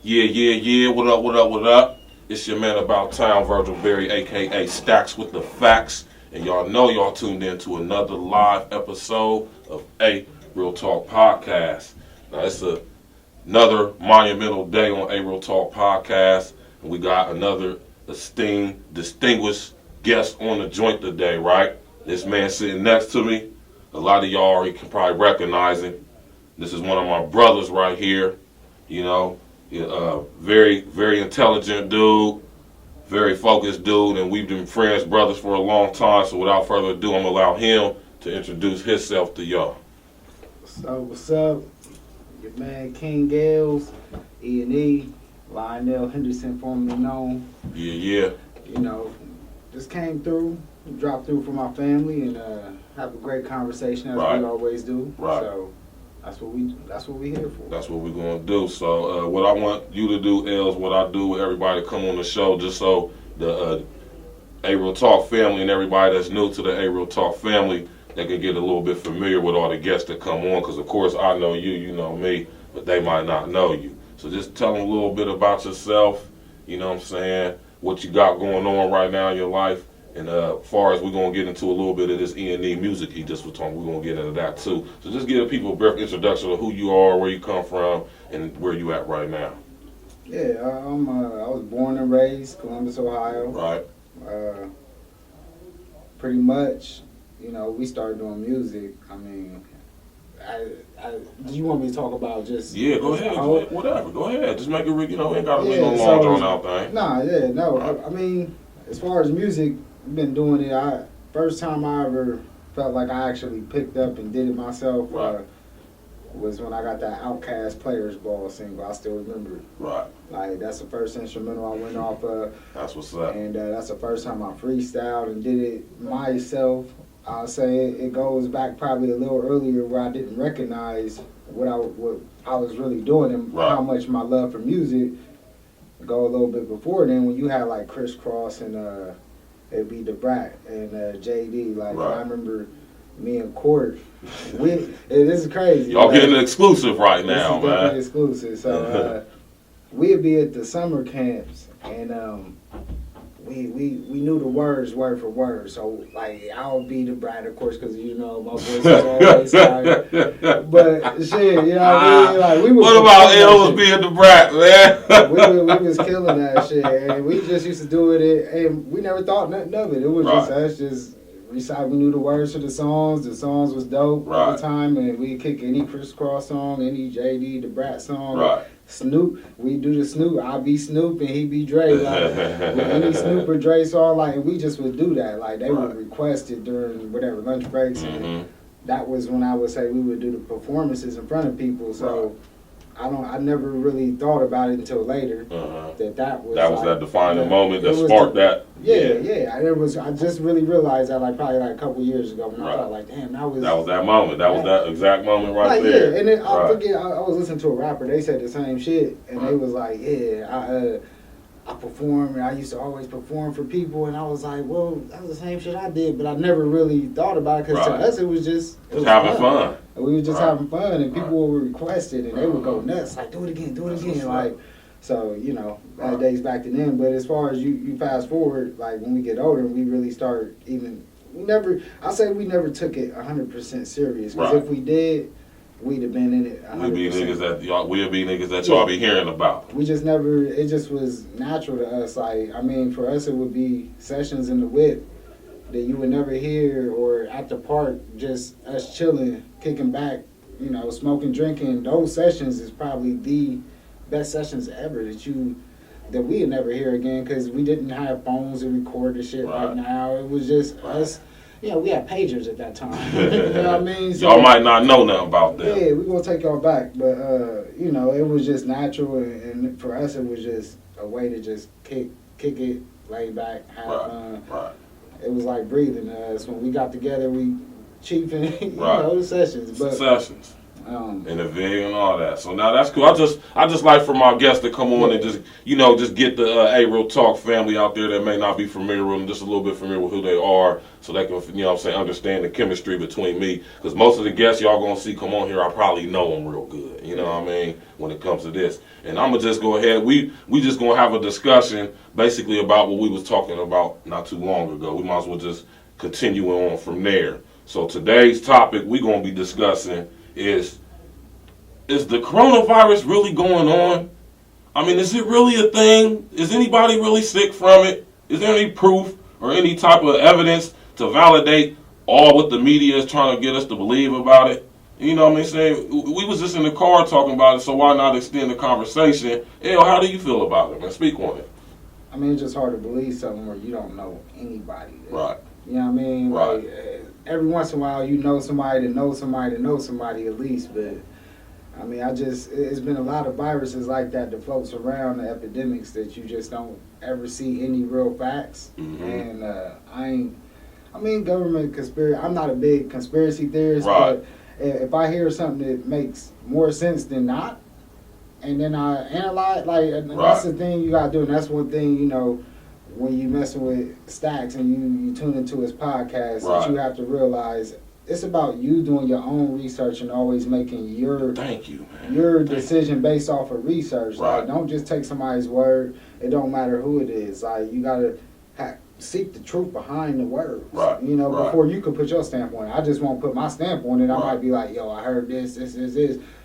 Yeah. What up? It's your man about town, Virgil Berry, a.k.a. STAXWIDDAFAX. And y'all know y'all tuned in to another live episode of A Real Talk Podcast. Now, it's another monumental day on A Real Talk Podcast. And we got another esteemed, distinguished guest on the joint today, right? This man sitting next to me, a lot of y'all already can probably recognize him. This is one of my brothers right here, you know. Very, very intelligent dude, very focused dude, and we've been friends, brothers for a long time. So without further ado, I'm going to allow him to introduce himself to y'all. What's up? Your man King Gales, E.N.E, Lionel Henderson, formerly known. Yeah. You know, just came through, dropped through for my family, and have a great conversation as we always do. Right. So that's what we here for. That's what we're gonna do. So what I want you to do is what I do with everybody come on the show, just so the A Real Talk family and everybody that's new to the A Real Talk family, they can get a little bit familiar with all the guests that come on. Because of course I know you, you know me, but they might not know you. So just tell them a little bit about yourself. You know what I'm saying? What you got going on right now in your life. And as far as we're going to get into a little bit of this E&E music he just was talking, we're going to get into that too. So just give people a brief introduction of who you are, where you come from, and where you at right now. Yeah, I was born and raised Columbus, Ohio. Right. Pretty much, you know, we started doing music. I mean, do you want me to talk about just... Yeah, go ahead. Whatever. Go ahead. Just make it, you know, ain't got to be no long drawn out thing. I mean, as far as music, I've been doing it. First time I ever felt like I actually picked up and did it myself was when I got that Outkast Players Ball single. I still remember it. Right. Like, that's the first instrumental I went off of. That's what's up. And that's the first time I freestyled and did it myself. I'll say it goes back probably a little earlier where I didn't recognize what I was really doing and how much my love for music go a little bit before then, when you had like Criss Cross and it'd be the Brat and JD. Like I remember me and Court. This is crazy. Y'all getting an exclusive right now, this is man. Exclusive. So we'd be at the summer camps and we knew the words word for word. So like I would be the Brat, of course, because you know my voice is always higher. But shit, you know what I mean? Like we was. What about L's being the Brat, man? we was killing that shit, and we just used to do it, and we never thought nothing of it. It was just us just recite. We knew the words to the songs. The songs was dope at the time, and we kick any Criss Cross song, any JD the Brat song. Right. Snoop, we do the Snoop. I be Snoop and he be Dre. Like any Snoop or Dre song, like we just would do that. Like they would request it during whatever lunch breaks, and that was when I would say we would do the performances in front of people. So I never really thought about it until later. That was that defining moment that sparked that. Yeah. I just really realized that like probably like a couple years ago when I thought like, damn, that was that moment. That was that exact moment right there. Yeah, and then I forget. I was listening to a rapper. They said the same shit, and they was like, I perform, and I used to always perform for people, and I was like, well, that was the same shit I did, but I never really thought about it because to us it was just having fun. We were just having fun, and people would request it, and they would go nuts, like do it again, like. So, you know, that dates back to then. But as far as you fast forward, like when we get older, we really start we never took it 100% serious. Because if we did, we'd have been in it 100%. We'd be niggas that y'all be hearing about. We just never, it just was natural to us. Like, I mean, for us, it would be sessions in the whip that you would never hear, or at the park, just us chilling, kicking back, you know, smoking, drinking. Those sessions is probably the best sessions ever that we'd never hear again, because we didn't have phones to record the shit like now. It was just us. Yeah, we had pagers at that time. You know what I mean? So, y'all might not know nothing about that. Yeah, we're going to take y'all back. But, you know, it was just natural. And for us, it was just a way to just kick it, lay back, have fun. Right. It was like breathing to us. When we got together, we chiefing, you know, the sessions. But sessions. And the VA and all that. So now that's cool. I just like for my guests to come on and just get the Real Talk family out there that may not be familiar with them, just a little bit familiar with who they are, so they can, understand the chemistry between me. Because most of the guests y'all gonna see come on here, I probably know them real good. You know what I mean? When it comes to this, and I'm gonna just go ahead. We just gonna have a discussion basically about what we was talking about not too long ago. We might as well just continue on from there. So today's topic we gonna be discussing is the coronavirus really going on? I mean, is it really a thing? Is anybody really sick from it? Is there any proof or any type of evidence to validate all what the media is trying to get us to believe about it? You know what I mean? Saying we was just in the car talking about it, so why not extend the conversation? El, how do you feel about it, man? Speak on it. I mean, it's just hard to believe something where you don't know anybody. Right. You know what I mean? Right. Like, every once in a while, you know somebody that knows somebody that knows somebody at least, but I mean, it's been a lot of viruses like that floats around, the epidemics that you just don't ever see any real facts. Mm-hmm. And government conspiracy, I'm not a big conspiracy theorist, right. But if I hear something that makes more sense than not, and then I analyze, that's the thing you gotta do, and that's one thing, when you messing with Stax and you tune into his podcast, that you have to realize it's about you doing your own research and always making your decision based off of research. Right. Like, don't just take somebody's word. It don't matter who it is. Like, you gotta seek the truth behind the words. Right. Before you can put your stamp on it. I just won't put my stamp on it. I might be like, yo, I heard this,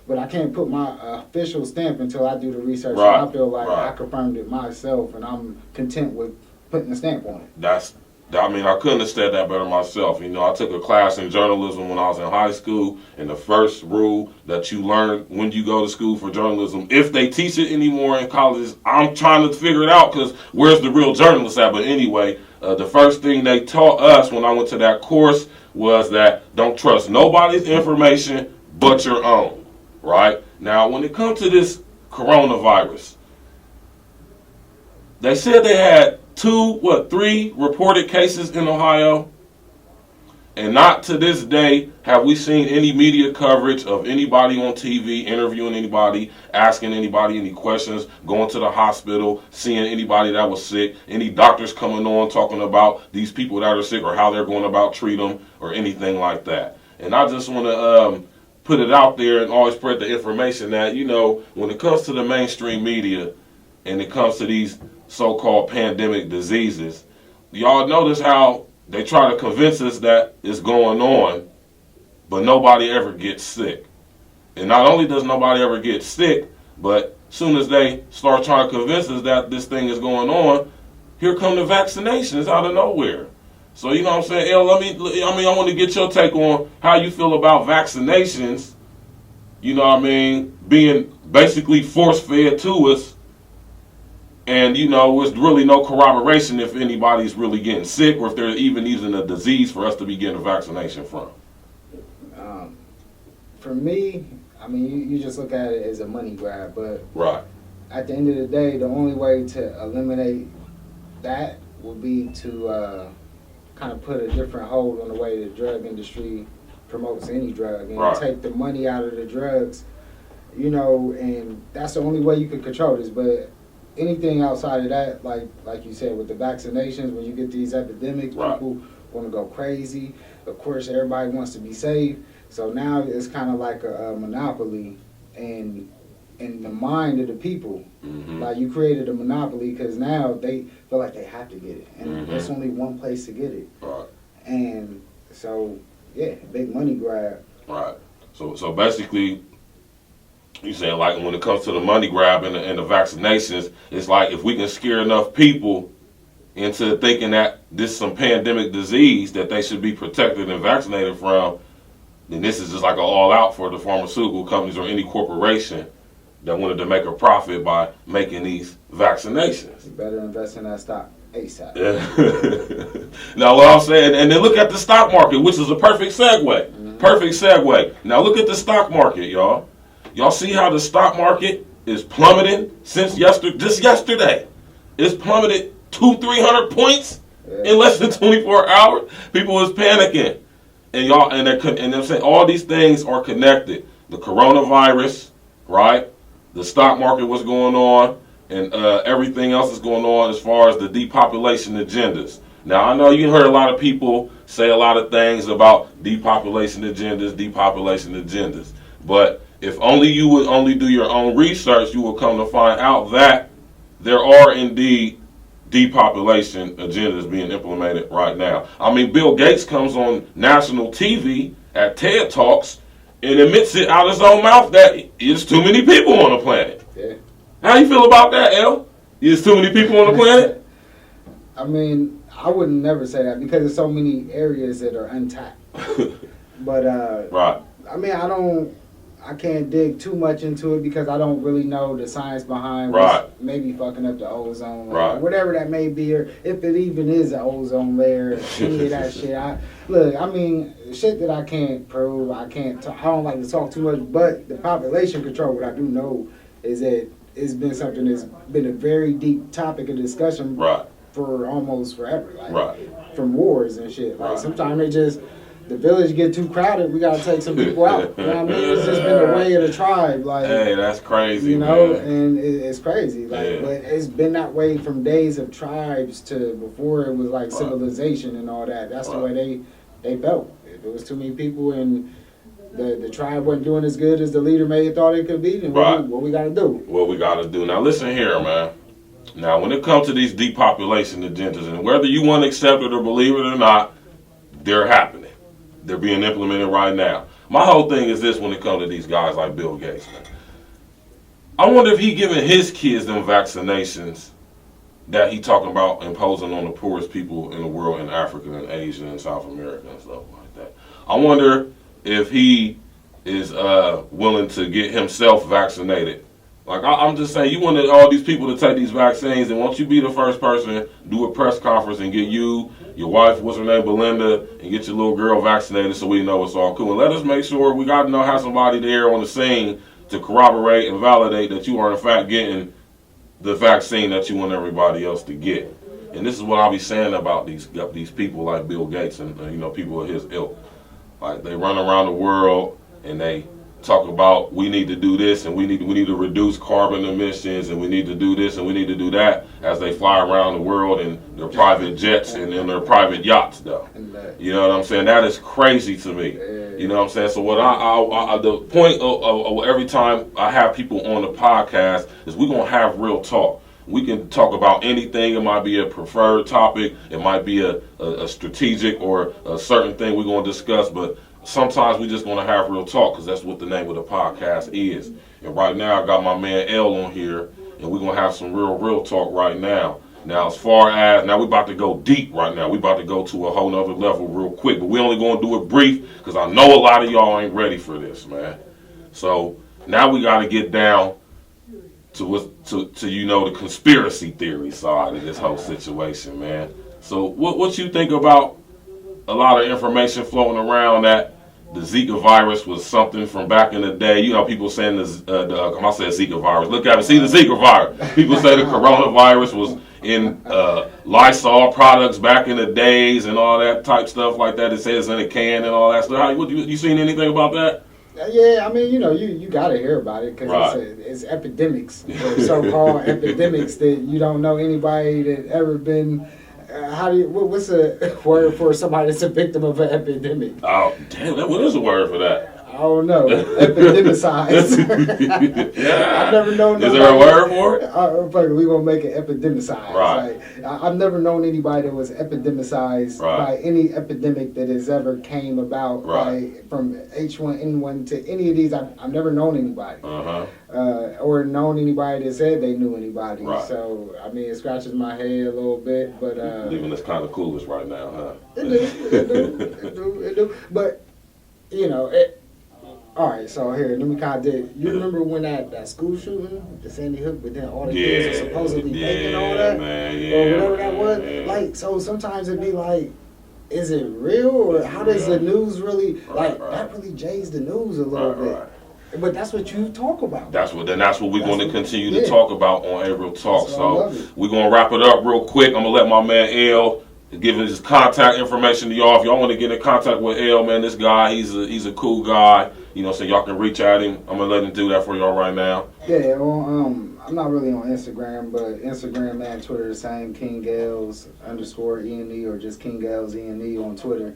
but I can't put my official stamp until I do the research. Right. And I feel like I confirmed it myself, and I'm content with putting the stamp on it. I couldn't have said that better myself. I took a class in journalism when I was in high school, and the first rule that you learn when you go to school for journalism, if they teach it anymore in colleges, I'm trying to figure it out because where's the real journalist at? But anyway, the first thing they taught us when I went to that course was that don't trust nobody's information but your own, right? Now, when it comes to this coronavirus, they said they had 3 reported cases in Ohio, and not to this day have we seen any media coverage of anybody on TV interviewing anybody, asking anybody any questions, going to the hospital, seeing anybody that was sick, any doctors coming on talking about these people that are sick or how they're going about treat them or anything like that. And I just want to put it out there and always spread the information that, when it comes to the mainstream media and it comes to these so-called pandemic diseases, y'all notice how they try to convince us that it's going on, but nobody ever gets sick. And not only does nobody ever get sick, but as soon as they start trying to convince us that this thing is going on, here come the vaccinations out of nowhere. So, you know what I'm saying? El, I want to get your take on how you feel about vaccinations, being basically force-fed to us. And, there's really no corroboration if anybody's really getting sick or if they're even using a disease for us to be getting a vaccination from. For me, you just look at it as a money grab. But at the end of the day, the only way to eliminate that would be to kind of put a different hold on the way the drug industry promotes any drug. And take the money out of the drugs, and that's the only way you can control this. But anything outside of that, like you said, with the vaccinations, when you get these epidemics, people want to go crazy. Of course, everybody wants to be safe. So now it's kind of like a monopoly in the mind of the people. Mm-hmm. Like, you created a monopoly because now they feel like they have to get it. And there's only one place to get it. Right. And so, big money grab. Right. So basically, you saying, like, when it comes to the money grab and the vaccinations, it's like if we can scare enough people into thinking that this is some pandemic disease that they should be protected and vaccinated from, then this is just like an all-out for the pharmaceutical companies or any corporation that wanted to make a profit by making these vaccinations. You better invest in that stock ASAP. Yeah. Now, what I'm saying, and then look at the stock market, which is a perfect segue. Mm-hmm. Perfect segue. Now, look at the stock market, y'all. Y'all see how the stock market is plummeting since yesterday? It's plummeted 200-300 points in less than 24 hours. People is panicking, and they're saying all these things are connected. the coronavirus, right? The stock market, what's going on, and everything else is going on as far as the depopulation agendas. Now, I know you heard a lot of people say a lot of things about depopulation agendas, but if only you would only do your own research, you will come to find out that there are indeed depopulation agendas being implemented right now. I mean, Bill Gates comes on national TV at TED Talks and admits it out of his own mouth that it's too many people on the planet. Yeah. How you feel about that, El? There's too many people on the planet? I mean, I would never say that because there's so many areas that are untapped. But right. I mean, I can't dig too much into it because I don't really know the science behind right. what's maybe fucking up the ozone layer, right. whatever that may be, or if it even is an ozone layer, any of that shit. I mean, shit that I can't prove, I don't like to talk too much, but the population control, what I do know is that it's been something that's been a very deep topic of discussion right. for almost forever, like right. from wars and shit. Like right. sometimes the village get too crowded, we gotta take some people out. You know what I mean? It's just been the way of the tribe. Like, hey, that's crazy, you know, man. and it's crazy. Like, yeah. but it's been that way from days of tribes to before it was like right. civilization and all that. That's right. the way they felt. If there was too many people and the tribe wasn't doing as good as the leader may have thought it could be, then right. what we gotta do? What we gotta do. Now listen here, man. Now when it comes to these depopulation agendas, and whether you want to accept it or believe it or not, they're happening. They're being implemented right now. My whole thing is this when it comes to these guys like Bill Gates, man. I wonder if he giving his kids them vaccinations that he talking about imposing on the poorest people in the world in Africa and Asia and South America and stuff like that. I wonder if he is willing to get himself vaccinated. Like, I'm just saying, you wanted all these people to take these vaccines, and won't you be the first person, do a press conference and get you, your wife, what's her name, Belinda, and get your little girl vaccinated so we know it's all cool. And let us make sure we got to have somebody there on the scene to corroborate and validate that you are in fact getting the vaccine that you want everybody else to get. And this is what I'll be saying about these people like Bill Gates and people of his ilk. Like, they run around the world and they talk about we need to do this and we need to reduce carbon emissions and we need to do this and we need to do that as they fly around the world in their private jets and in their private yachts, though. You know what I'm saying? That is crazy to me. You know what I'm saying? So what the point of every time I have people on the podcast is we're gonna have real talk. We can talk about anything. It might be a preferred topic. It might be a strategic or a certain thing we're going to discuss. But sometimes we just going to have real talk because that's what the name of the podcast is. And right now I got my man L on here, and we're going to have some real talk right now. Now, as far as, now we're about to go deep right now. We're about to go to a whole nother level real quick. But we're only going to do it brief because I know a lot of y'all ain't ready for this, man. So now we got to get down to the conspiracy theory side of this whole situation, man. So what you think about a lot of information floating around that the Zika virus was something from back in the day? You know, people saying I said Zika virus. Look at it, see the Zika virus. People say the coronavirus was in Lysol products back in the days and all that type stuff like that. It says in a can and all that stuff. You seen anything about that? Yeah, I mean, you got to hear about it because right. it's epidemics, or so-called epidemics that you don't know anybody that ever been. What's a word for somebody that's a victim of an epidemic? Oh, damn! What is the word for that? I don't know. Epidemicized. Yeah. I've never known. Is there a word for it? We're gonna make it epidemicized. Right. Like, I've never known anybody that was epidemicized right. by any epidemic that has ever came about. Right. From H1N1 to any of these, I've never known anybody. Or known anybody that said they knew anybody. Right. So I mean, it scratches my head a little bit, but leaving us kind of clueless right now, huh? It do. But all right, so here, let me kind of dig. You remember when that school shooting, the Sandy Hook, but then all the kids were supposedly faking all that? Man, or whatever that was? Man. Like, so sometimes it'd be like, is it real? Or how does the news really, that really jays the news a little bit. Right. But that's what you talk about. That's what we're going to continue to talk about on April Talk. So we're going to wrap it up real quick. I'm going to let my man L giving his contact information to y'all. If y'all want to get in contact with L, man, this guy, he's a cool guy. You know, so y'all can reach out him. I'm gonna let him do that for y'all right now. Yeah, well, I'm not really on Instagram, but Instagram and Twitter the same. King Gales _ENE or just King Gales ENE on Twitter.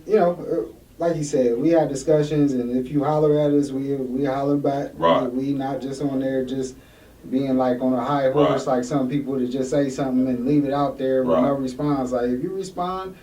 You know, like you said, we had discussions, and if you holler at us, we holler back. Right. We not just on there just being like on a high horse like some people to just say something and leave it out there with no response. Like if you respond,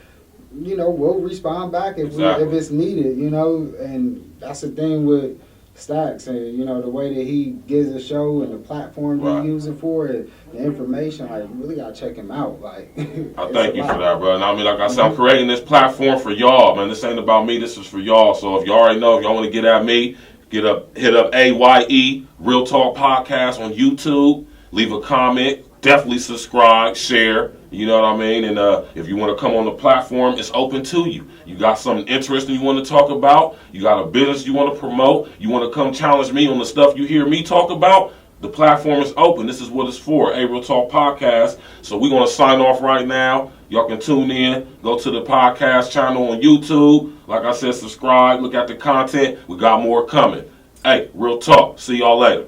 you know, we'll respond back if if it's needed, you know, and that's the thing with Stax, and you know the way that he gives a show and the platform that he uses it for, and the information, like you really gotta check him out. Like I thank you for that, bro. And I mean, like I said, I'm creating this platform for y'all, man. This ain't about me. This is for y'all. So if y'all already know, if y'all want to get at me, hit up AYE Real Talk Podcast on YouTube. Leave a comment. Definitely subscribe, share. You know what I mean? And if you want to come on the platform, it's open to you. You got something interesting you want to talk about? You got a business you want to promote? You want to come challenge me on the stuff you hear me talk about? The platform is open. This is what it's for, A Real Talk Podcast. So we're going to sign off right now. Y'all can tune in. Go to the podcast channel on YouTube. Like I said, subscribe. Look at the content. We got more coming. Hey, Real Talk. See y'all later.